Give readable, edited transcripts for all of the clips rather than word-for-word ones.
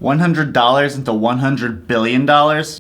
$100 into $100 billion?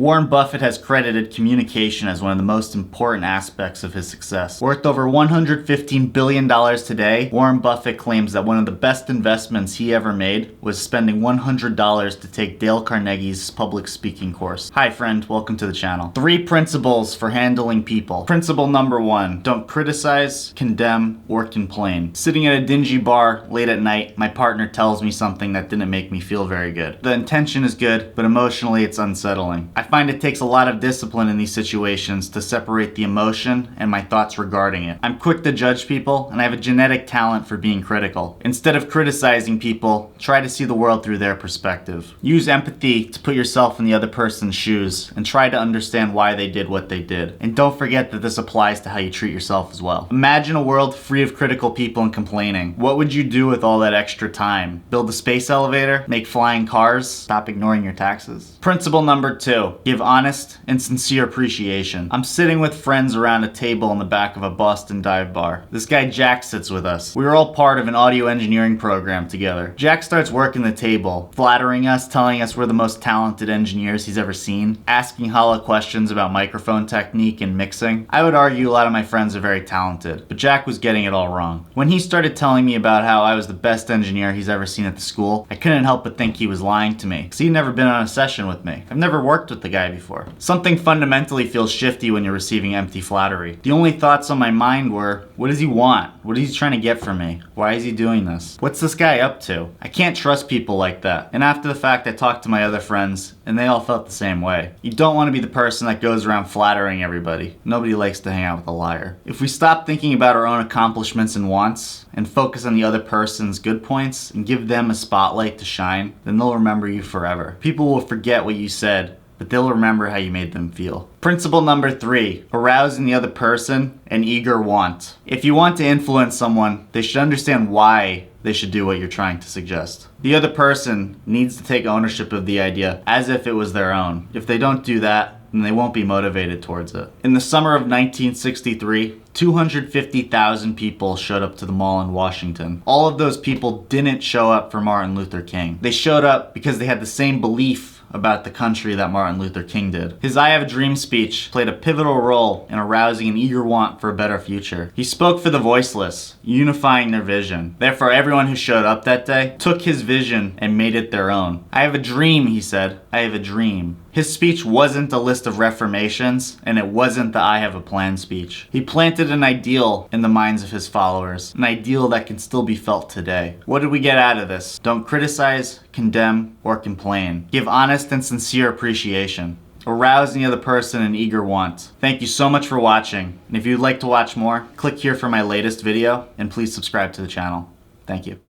Warren Buffett has credited communication as one of the most important aspects of his success. Worth over $115 billion today, Warren Buffett claims that one of the best investments he ever made was spending $100 to take Dale Carnegie's public speaking course. Hi friend, welcome to the channel. 3 principles for handling people. Principle number 1, don't criticize, condemn, or complain. Sitting at a dingy bar late at night, my partner tells me something that didn't make me feel very good. The intention is good, but emotionally it's unsettling. I find it takes a lot of discipline in these situations to separate the emotion and my thoughts regarding it. I'm quick to judge people, and I have a genetic talent for being critical. Instead of criticizing people, try to see the world through their perspective. Use empathy to put yourself in the other person's shoes and try to understand why they did what they did. And don't forget that this applies to how you treat yourself as well. Imagine a world free of critical people and complaining. What would you do with all that extra time? Build a space elevator? Make flying cars? Stop ignoring your taxes? Principle number 2, give honest and sincere appreciation. I'm sitting with friends around a table in the back of a Boston dive bar. This guy Jack sits with us. We were all part of an audio engineering program together. Jack starts working the table, flattering us, telling us we're the most talented engineers he's ever seen, asking hollow questions about microphone technique and mixing. I would argue a lot of my friends are very talented, but Jack was getting it all wrong. When he started telling me about how I was the best engineer he's ever seen at the school, I couldn't help but think he was lying to me, because he'd never been on a session with me. I've never worked with the guy before. Something fundamentally feels shifty when you're receiving empty flattery. The only thoughts on my mind were, what does he want? What is he trying to get from me? Why is he doing this? What's this guy up to? I can't trust people like that. And after the fact, I talked to my other friends, and they all felt the same way. You don't want to be the person that goes around flattering everybody. Nobody likes to hang out with a liar. If we stop thinking about our own accomplishments and wants, and focus on the other person's good points, and give them a spotlight to shine, then they'll remember you forever. People will forget what you said, but they'll remember how you made them feel. Principle number 3, arousing the other person, an eager want. If you want to influence someone, they should understand why they should do what you're trying to suggest. The other person needs to take ownership of the idea as if it was their own. If they don't do that, then they won't be motivated towards it. In the summer of 1963, 250,000 people showed up to the mall in Washington. All of those people didn't show up for Martin Luther King. They showed up because they had the same belief about the country that Martin Luther King did. His I Have a Dream speech played a pivotal role in arousing an eager want for a better future. He spoke for the voiceless, unifying their vision. Therefore, everyone who showed up that day took his vision and made it their own. I have a dream, he said. I have a dream. His speech wasn't a list of reformations, and it wasn't the I have a plan speech. He planted an ideal in the minds of his followers, an ideal that can still be felt today. What did we get out of this? Don't criticize, condemn, or complain. Give honest and sincere appreciation. Arouse the other person an eager want. Thank you so much for watching, and if you'd like to watch more, click here for my latest video, and please subscribe to the channel. Thank you.